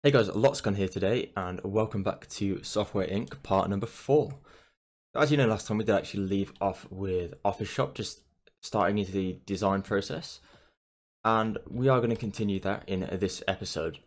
Hey guys, Lotsgon here today, and welcome back to Software Inc. part number 4. As you know, last time we did actually leave off with Office Shop, just starting into the design process, and we are going to continue that in this episode.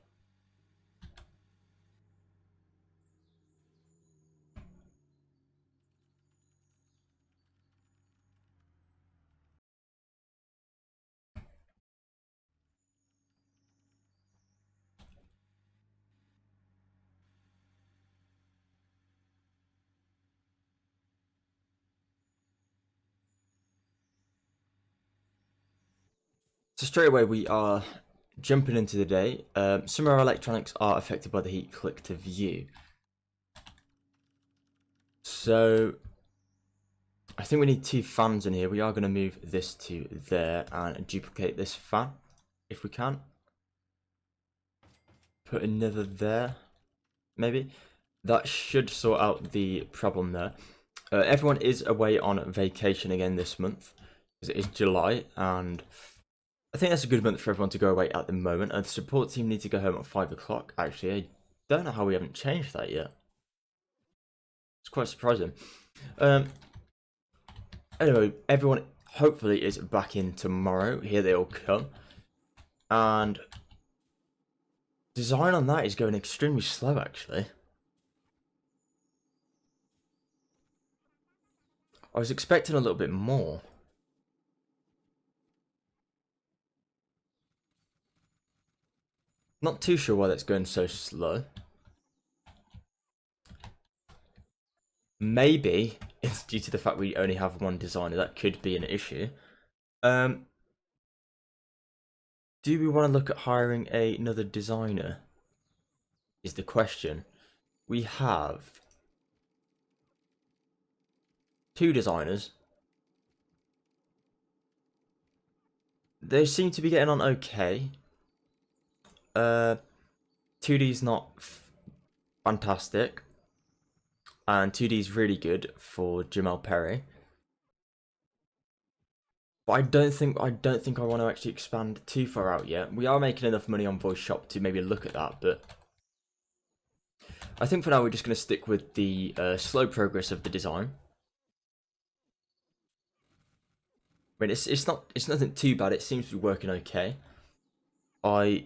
So straight away we are jumping into the day. Some of our electronics are affected by the heat click to view. So I think we need 2 fans in here. We are going to move this to there and duplicate this fan if we can. Put another there, maybe. That should sort out the problem there. Everyone is away on vacation again this month, because it is July, and I think that's a good month for everyone to go away at the moment. And the support team need to go home at 5 o'clock. Actually, I don't know how we haven't changed that yet. It's quite surprising. Anyway, everyone hopefully is back in tomorrow. Here they all come. And design on that is going extremely slow, actually. I was expecting a little bit more. Not too sure why that's going so slow. Maybe it's due to the fact we only have one designer. That could be an issue. Do we want to look at hiring another designer? Is the question. We have 2 designers. They seem to be getting on okay. 2D's not fantastic, and 2D's really good for Jamal Perry. But I don't think I want to actually expand too far out yet. We are making enough money on Voice Shop to maybe look at that, but I think for now we're just going to stick with the slow progress of the design. I mean, it's nothing too bad. It seems to be working okay. I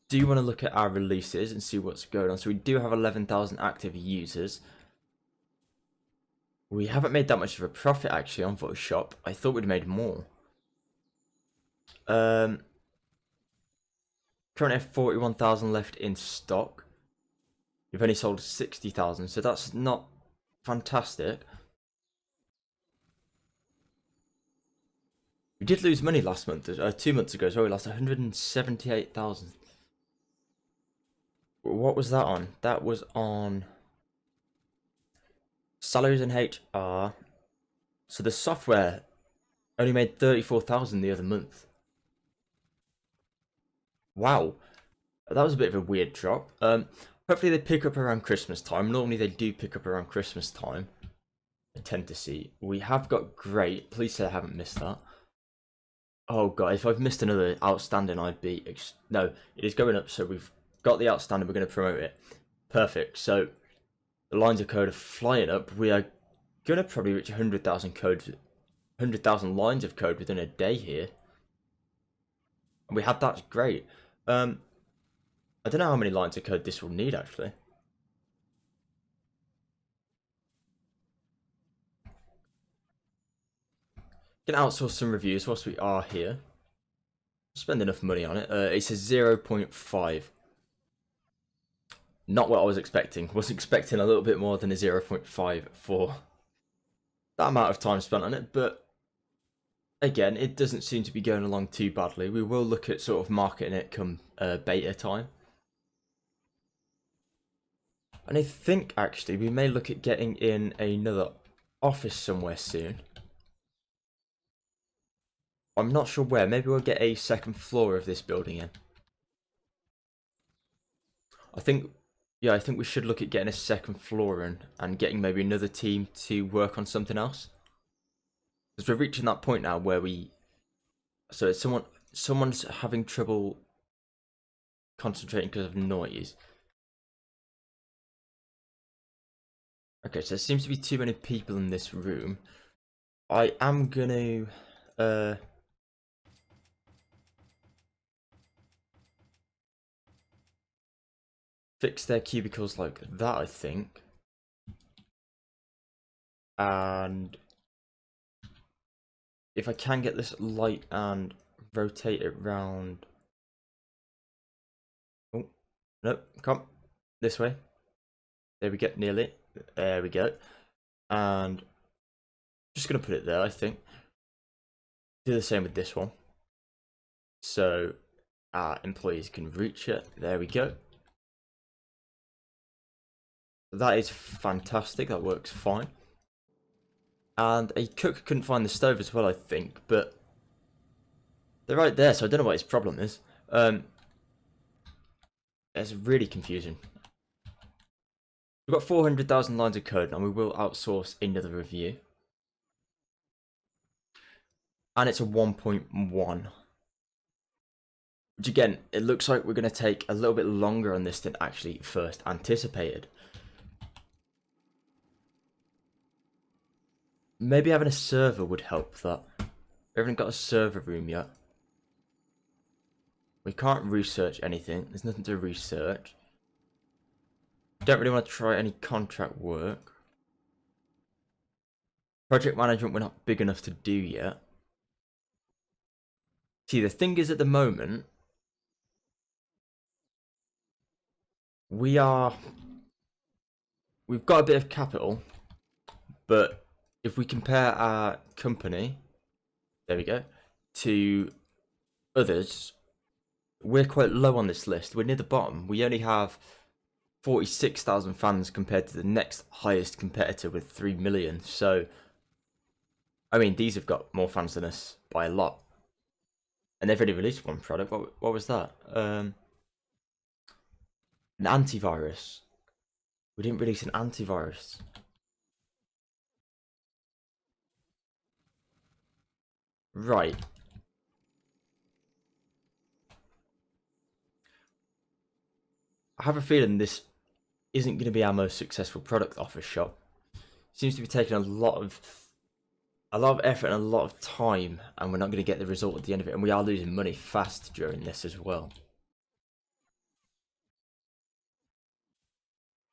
do want to look at our releases and see what's going on. So we do have 11,000 active users. We haven't made that much of a profit actually on Voice Shop. I thought we'd made more. Currently have 41,000 left in stock. We've only sold 60,000, so that's not fantastic. We did lose money last month, 2 months ago, so we lost 178,000. What was that on? That was on salaries and HR. So the software only made 34,000 the other month. Wow, that was a bit of a weird drop. Hopefully they pick up around Christmas time. Normally they do pick up around Christmas time. I tend to see. We have got great. Please say I haven't missed that. Oh god, if I've missed another outstanding, I'd be... No, it is going up, so we've got the outstanding. We're going to promote it. Perfect. So the lines of code are flying up. We are going to probably reach 100,000 codes, 100,000 lines of code within a day here. And we have that. Great. I don't know how many lines of code this will need, actually. Can outsource some reviews whilst we are here. Spend enough money on it. It's a 0.5. Not what I was expecting. Was expecting a little bit more than a 0.5 for that amount of time spent on it, but again, it doesn't seem to be going along too badly. We will look at sort of marketing it come beta time. And I think actually we may look at getting in another office somewhere soon. I'm not sure where. Maybe we'll get a second floor of this building in. I think we should look at getting a second floor in and getting maybe another team to work on something else. Because we're reaching that point now where someone's having trouble concentrating because of noise. Okay, so there seems to be too many people in this room. I am gonna fix their cubicles like that, I think. And if I can get this light and rotate it round. Oh, nope, come this way. There we go, nearly. There we go. And just gonna put it there, I think. Do the same with this one. So our employees can reach it. There we go. That is fantastic. That works fine. And a cook couldn't find the stove as well, I think, but they're right there, so I don't know what his problem is. It's really confusing. We've got 400,000 lines of code, and we will outsource another review. And it's a 1.1. Which again, it looks like we're going to take a little bit longer on this than actually first anticipated. Maybe having a server would help that. We haven't got a server room yet. We can't research anything. There's nothing to research. Don't really want to try any contract work. Project management we're not big enough to do yet. See, the thing is at the moment, we've got a bit of capital, but if we compare our company, there we go, to others, we're quite low on this list. We're near the bottom. We only have 46,000 fans compared to the next highest competitor with 3 million. So, I mean, these have got more fans than us by a lot. And they've already released one product. What was that? An antivirus. We didn't release an antivirus. Right. I have a feeling this isn't going to be our most successful product off a shop. Seems to be taking a lot of effort and a lot of time, and we're not going to get the result at the end of it, and we are losing money fast during this as well.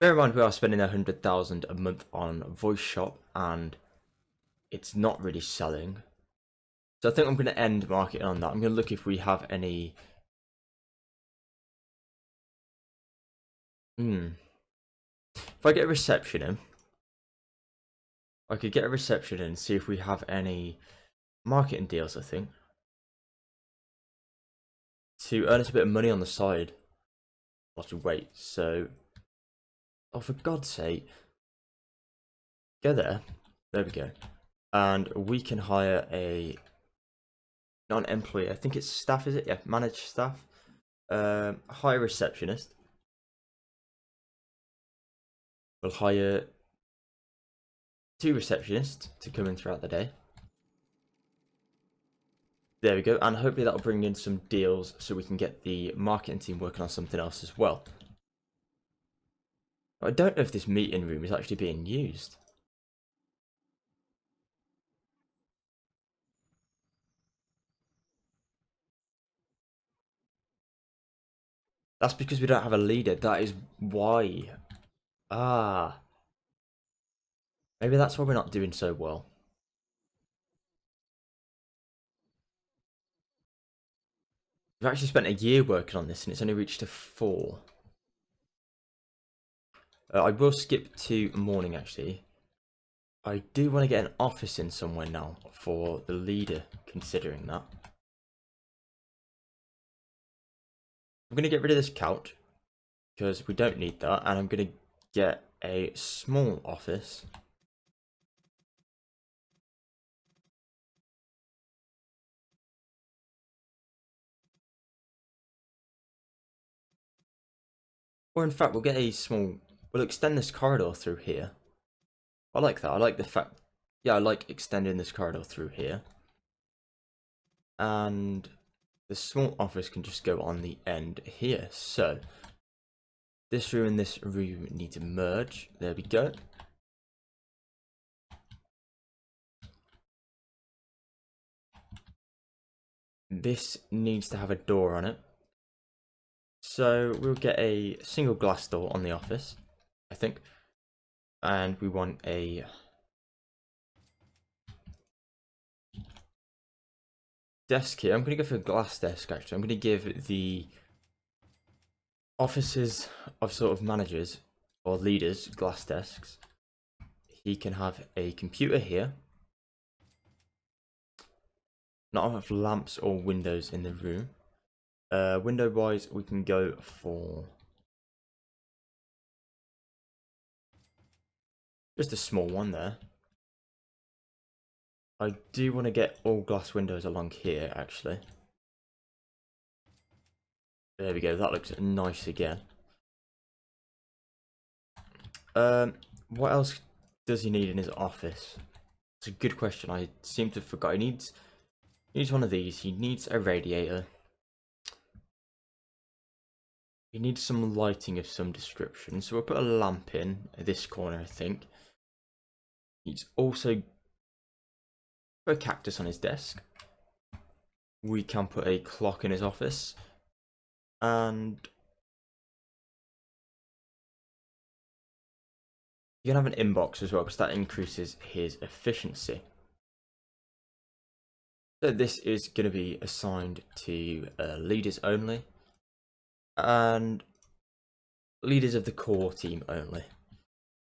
Bear in mind we are spending 100,000 a month on voice shop, and it's not really selling. So I think I'm going to end marketing on that. I'm going to look if we have any. If I get a reception in, I could get a reception in and see if we have any marketing deals, I think, to earn us a bit of money on the side whilst we wait. So, oh, for God's sake, go there. There we go. And we can hire a non-employee. I think it's staff, is it? Yeah, managed staff. Hire a receptionist. We'll hire 2 receptionists to come in throughout the day. There we go, and hopefully that'll bring in some deals so we can get the marketing team working on something else as well. I don't know if this meeting room is actually being used. That's because we don't have a leader. That is why. Ah. Maybe that's why we're not doing so well. We've actually spent a year working on this and it's only reached a 4. I will skip to morning actually. I do want to get an office in somewhere now for the leader, considering that. I'm going to get rid of this couch because we don't need that, and I'm going to get a small office. Or in fact, we'll get a small, we'll extend this corridor through here. I like that. I like the fact, yeah, I like extending this corridor through here. And the small office can just go on the end here. So this room and this room need to merge. There we go. This needs to have a door on it. So we'll get a single glass door on the office, I think. And we want a desk here. I'm going to go for a glass desk, actually. I'm going to give the offices of sort of managers or leaders glass desks. He can have a computer here. Not have lamps or windows in the room. Window wise, we can go for just a small one there. I do want to get all glass windows along here, actually. There we go, that looks nice again. What else does he need in his office? It's a good question. I seem to have forgot. He needs one of these. He needs a radiator. He needs some lighting of some description. So we'll put a lamp in this corner, I think. He's also put a cactus on his desk. We can put a clock in his office. And you can have an inbox as well, because that increases his efficiency. So this is going to be assigned to leaders only. And leaders of the core team only.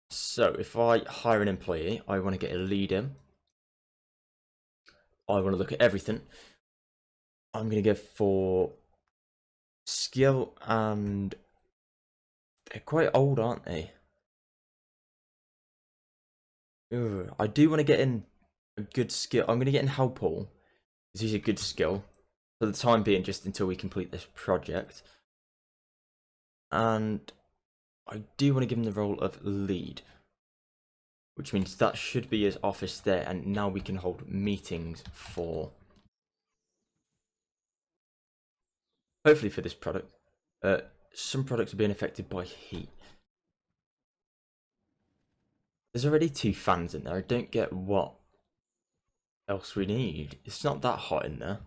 So if I hire an employee, I want to get a lead in. I want to look at everything. I'm going to go for skill, and they're quite old, aren't they? I do want to get in a good skill. I'm going to get in Hal Paul, because he's a good skill for the time being, just until we complete this project. And I do want to give him the role of lead, which means that should be his office there, and now we can hold meetings for, hopefully for this product. Some products are being affected by heat. There's already 2 fans in there. I don't get what else we need. It's not that hot in there.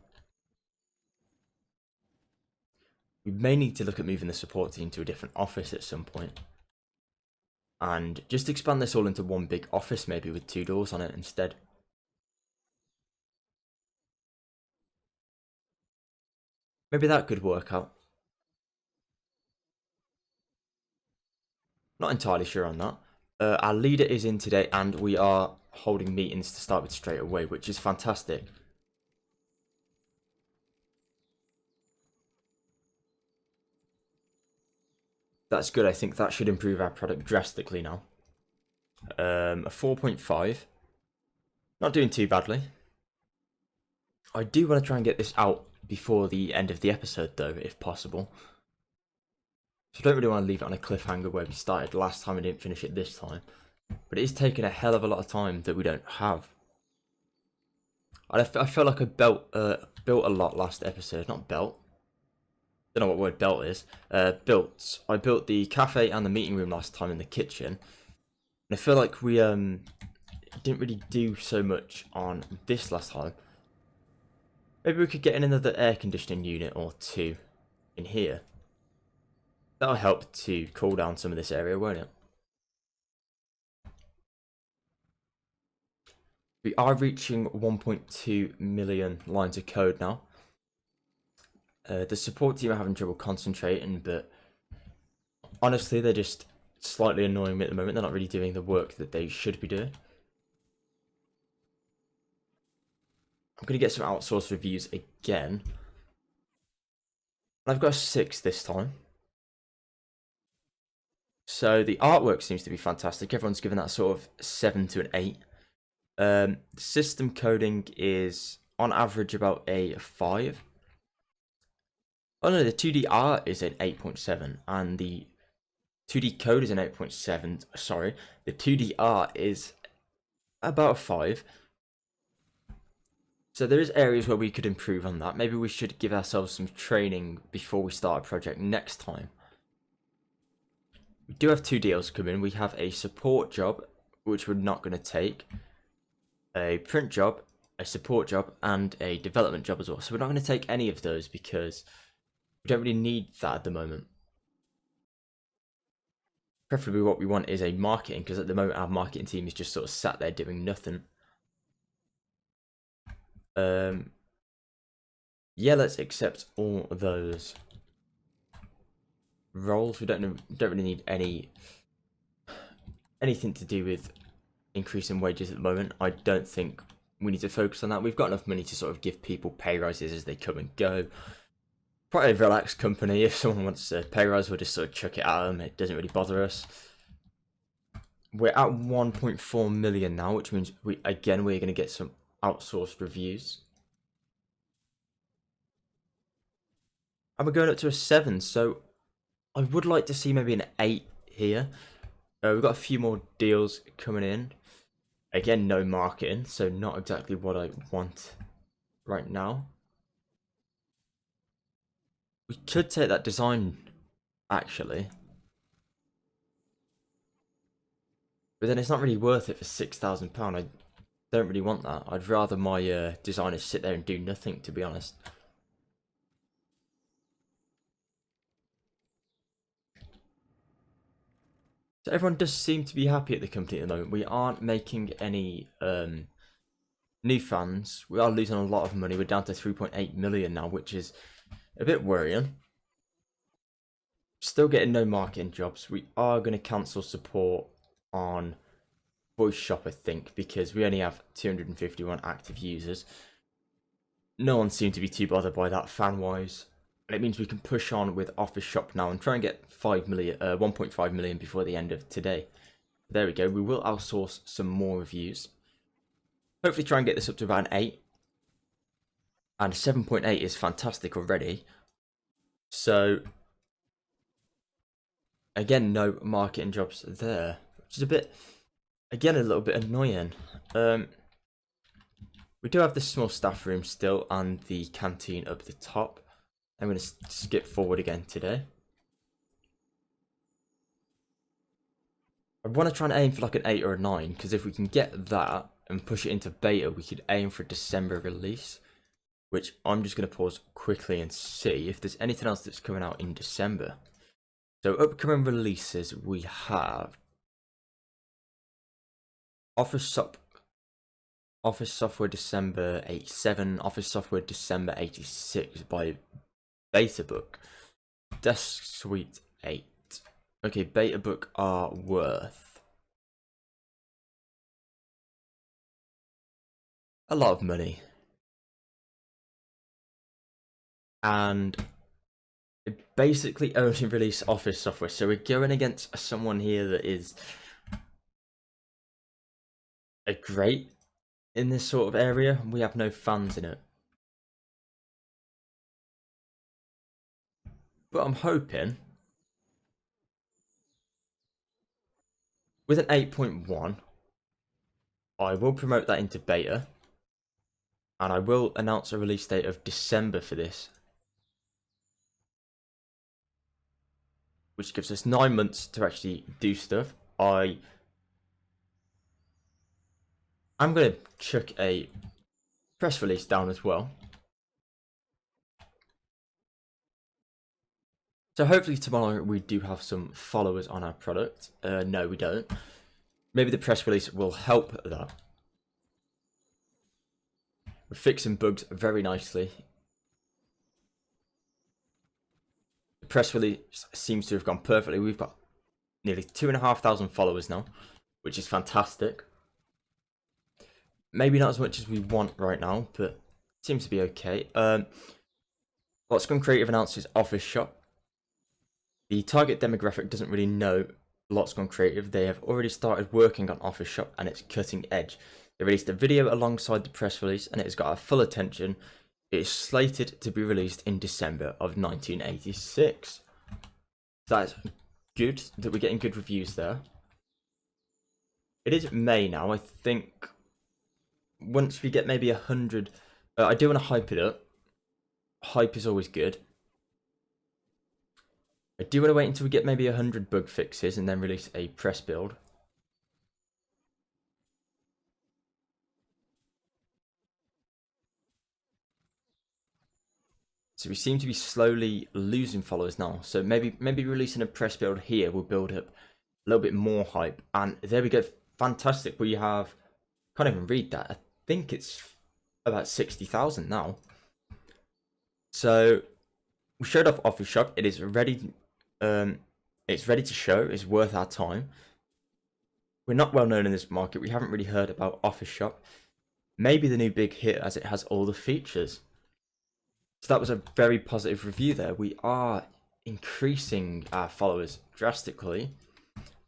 We may need to look at moving the support team to a different office at some point. And just expand this all into one big office, maybe with 2 doors on it instead. Maybe that could work out. Not entirely sure on that. Our leader is in today, and we are holding meetings to start with straight away, which is fantastic. That's good. I think that should improve our product drastically now. A 4.5. Not doing too badly. I do want to try and get this out before the end of the episode, though, if possible. So I don't really want to leave it on a cliffhanger where we started last time and didn't finish it this time. But it is taking a hell of a lot of time that we don't have. I feel like I built a lot last episode. Not built. Don't know what word belt is. Built. I built the cafe and the meeting room last time in the kitchen. And I feel like we didn't really do so much on this last time. Maybe we could get in another air conditioning unit or 2 in here. That'll help to cool down some of this area, won't it? We are reaching 1.2 million lines of code now. The support team are having trouble concentrating, but honestly, they're just slightly annoying me at the moment. They're not really doing the work that they should be doing. I'm going to get some outsourced reviews again. I've got a 6 this time. So the artwork seems to be fantastic. Everyone's given that sort of 7 to an 8. System coding is on average about a 5. Oh no, the 2D art is an 8.7 and the 2D code is an 8.7. Sorry, the 2D art is about a 5. So there is areas where we could improve on that. Maybe we should give ourselves some training before we start a project next time. We do have 2 deals coming. We have a support job, which we're not going to take, a print job, a support job, and a development job as well. So we're not going to take any of those because we don't really need that at the moment. Preferably what we want is a marketing, because at the moment our marketing team is just sort of sat there doing nothing. Yeah, let's accept all those roles. We don't really need anything to do with increasing wages at the moment. I don't think we need to focus on that. We've got enough money to sort of give people pay rises as they come and go. Quite a relaxed company. If someone wants a pay rise, we'll just sort of chuck it at them. It doesn't really bother us. We're at 1.4 million now, which means we're going to get some outsourced reviews. And we're going up to a 7, so I would like to see maybe an 8 here. We've got a few more deals coming in. Again, no marketing, so not exactly what I want right now. We could take that design, actually. But then it's not really worth it for £6,000. I don't really want that. I'd rather my designers sit there and do nothing, to be honest. So everyone does seem to be happy at the company at the moment. We aren't making any new fans. We are losing a lot of money. We're down to 3.8 million now, which is a bit worrying. Still getting no marketing jobs. We are going to cancel support on voice shop, I think, because we only have 251 active users. No one seemed to be too bothered by that fan wise, and it means we can push on with office shop now and try and get 1.5 million before the end of today. There we go. We will outsource some more reviews. Hopefully try and get this up to about an 8. And 7.8 is fantastic already. So again, no marketing jobs there, which is a bit, again, a little bit annoying. We do have the small staff room still and the canteen up the top. I'm going to skip forward again today. I want to try and aim for like an 8 or a 9, because if we can get that and push it into beta, we could aim for a December release, which I'm just going to pause quickly and see if there's anything else that's coming out in December. So upcoming releases, we have Office Software December 87, Office Software December 86 by Betabook, Desk Suite 8. Okay, Betabook are worth a lot of money. And it basically only release Office software, so we're going against someone here that is a great in this sort of area. We have no fans in it, but I'm hoping with an 8.1 I will promote that into beta, and I will announce a release date of December for this, which gives us 9 months to actually do stuff. I'm going to chuck a press release down as well. So hopefully tomorrow we do have some followers on our product. No, we don't. Maybe the press release will help that. We're fixing bugs very nicely. The press release seems to have gone perfectly. We've got nearly 2,500 followers now, which is fantastic. Maybe not as much as we want right now, but it seems to be okay. Lotsgon Creative announces Office Shop. The target demographic doesn't really know Lotsgon Creative. They have already started working on Office Shop and it's cutting edge. They released a video alongside the press release and it has got our full attention. It is slated to be released in December of 1986. That's good that we're getting good reviews there. It is May now. I think once we get maybe 100 I do want to hype it up. Hype is always good. I do want to wait until we get maybe 100 bug fixes and then release a press build. So we seem to be slowly losing followers now. So maybe releasing a press build here will build up a little bit more hype. And there we go. Fantastic. We have, can't even read that. I think it's about 60,000 now. So we showed off Office Shop. It is ready. It's ready to show. It's worth our time. We're not well known in this market. We haven't really heard about Office Shop. Maybe the new big hit as it has all the features. So that was a very positive review there. We are increasing our followers drastically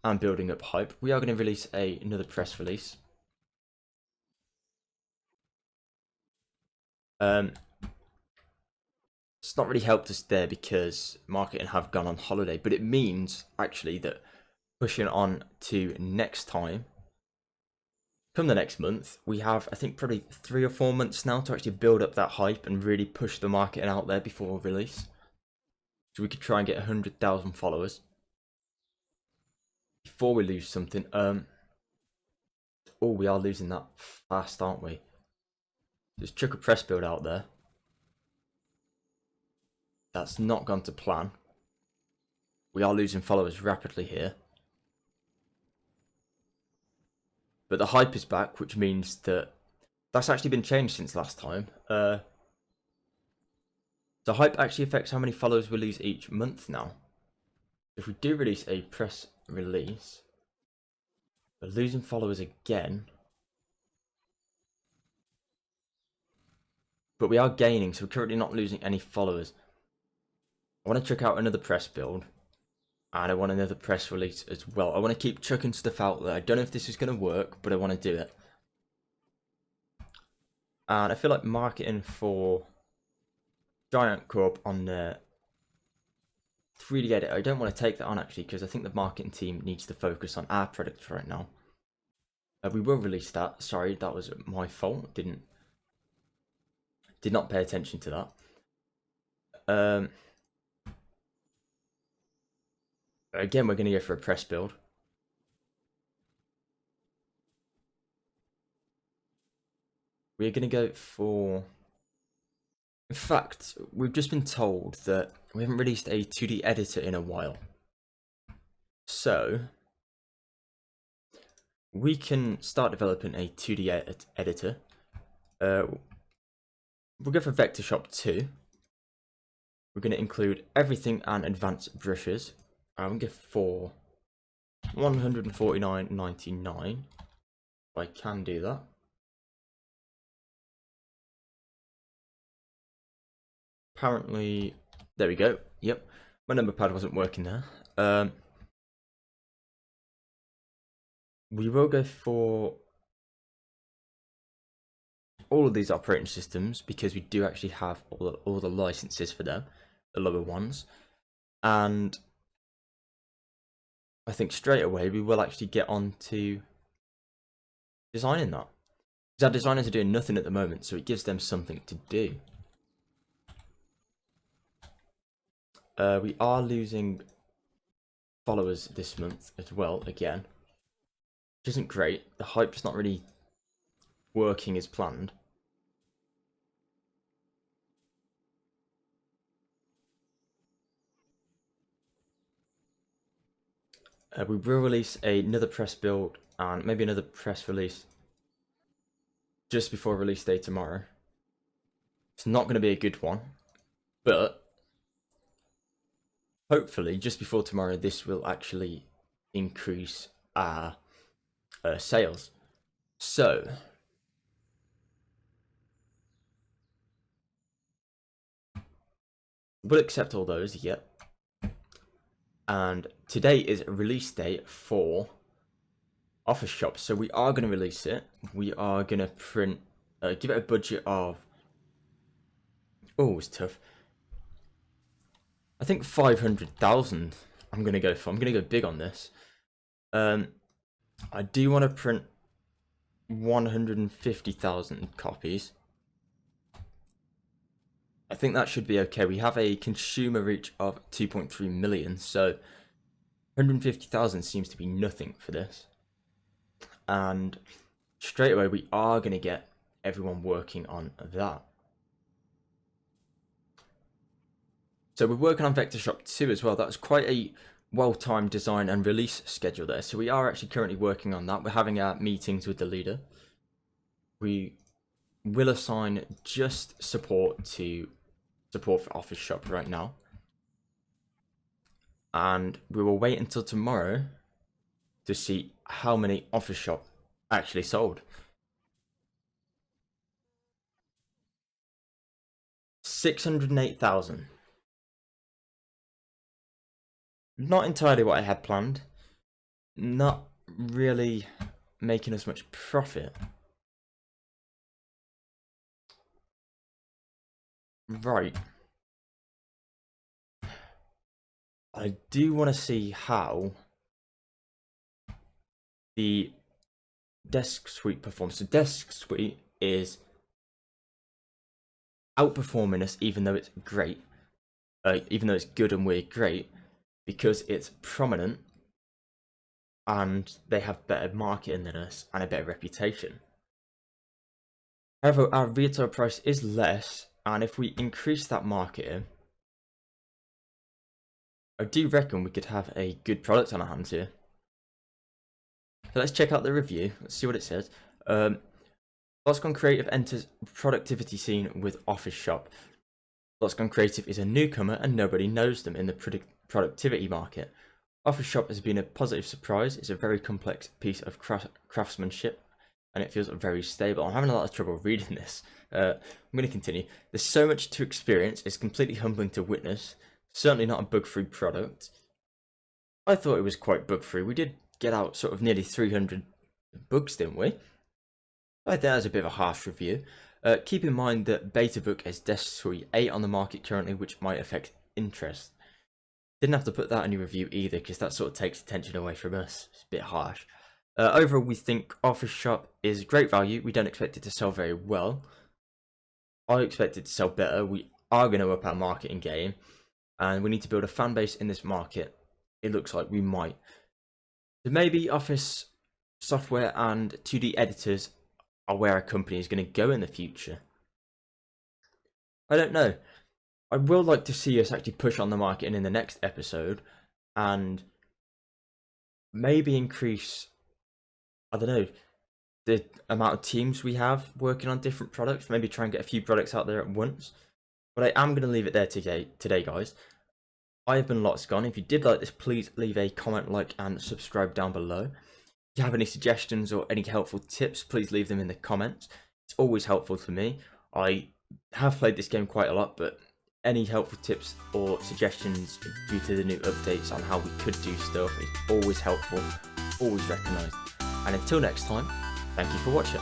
and building up hype. We are going to release another press release. It's not really helped us there because marketing have gone on holiday, but it means actually that pushing on to next time, come the next month, we have, I think, probably 3 or 4 months now to actually build up that hype and really push the marketing out there before release. So we could try and get 100,000 followers before we lose something. Oh, we are losing that fast, aren't we? Just chuck a press build out there. That's not gone to plan. We are losing followers rapidly here. But the hype is back, which means that that's actually been changed since last time. The hype actually affects how many followers we lose each month now. If we do release a press release, we're losing followers again. But we are gaining, so we're currently not losing any followers. I want to check out another press build. And I want another press release as well. I want to keep chucking stuff out there. I don't know if this is going to work, but I want to do it. And I feel like marketing for Giant Corp on the 3D edit, I don't want to take that on actually, because I think the marketing team needs to focus on our products right now. We will release that. Sorry, that was my fault. Did not pay attention to that. Again, we're going to go for a press build. We're going to go for... In fact, we've just been told that we haven't released a 2D editor in a while. So, we can start developing a 2D editor. We'll go for Vector Shop 2. We're going to include everything and advanced brushes. I'm going to go for $149.99. I can do that. Apparently, there we go. Yep, my number pad wasn't working there. We will go for all of these operating systems because we do actually have all the licenses for them, the lower ones. And I think straight away we will actually get on to designing that. Because our designers are doing nothing at the moment, so it gives them something to do. We are losing followers this month as well, again. Which isn't great. The hype's not really working as planned. We will release another press build and maybe another press release just before release day tomorrow. It's not going to be a good one, but hopefully just before tomorrow this will actually increase our sales. So we'll accept all those, yep. And today is release date for Office Shop, so we are going to release it. We are going to print, give it a budget of, oh, it's tough. I think 500,000. I'm going to go big on this. I do want to print 150,000 copies. I think that should be okay. We have a consumer reach of 2.3 million, so 150,000 seems to be nothing for this. And straight away, we are going to get everyone working on that. So we're working on Vector Shop 2 as well. That's quite a well-timed design and release schedule there. So we are actually currently working on that. We're having our meetings with the leader. We will assign just support for Office Shop right now. And we will wait until tomorrow to see how many Office Shop actually sold. 608,000. Not entirely what I had planned. Not really making us much profit. Right. I do want to see how the Desk Suite performs. So Desk Suite is outperforming us, even though it's great. Even though it's good and we're great, because it's prominent and they have better marketing than us and a better reputation. However, our retail price is less, and if we increase that marketing, I do reckon we could have a good product on our hands here. So let's check out the review. Let's see what it says. Lotsgon Creative enters productivity scene with Office Shop. Lotsgon Creative is a newcomer and nobody knows them in the productivity market. Office Shop has been a positive surprise. It's a very complex piece of craftsmanship and it feels very stable. I'm having a lot of trouble reading this. I'm going to continue. There's so much to experience. It's completely humbling to witness. Certainly not a bug-free product. I thought it was quite bug-free. We did get out sort of nearly 300 bugs, didn't we? I think that was a bit of a harsh review. Keep in mind that Betabook has Desk Suite 8 on the market currently, which might affect interest. Didn't have to put that in your review either, because that sort of takes attention away from us. It's a bit harsh. Overall, we think Office Shop is great value. We don't expect it to sell very well. I expect it to sell better. We are going to up our marketing game, and we need to build a fan base in this market. It looks like we might. So maybe Office software and 2D editors are where our company is going to go in the future. I don't know. I will like to see us actually push on the marketing in the next episode and maybe increase, I don't know, the amount of teams we have working on different products. Maybe try and get a few products out there at once. But I am going to leave it there today, guys. I have been Lotsgon. If you did like this, please leave a comment, like, and subscribe down below. If you have any suggestions or any helpful tips, please leave them in the comments. It's always helpful to me. I have played this game quite a lot, but any helpful tips or suggestions due to the new updates on how we could do stuff is always helpful, always recognised. And until next time, thank you for watching.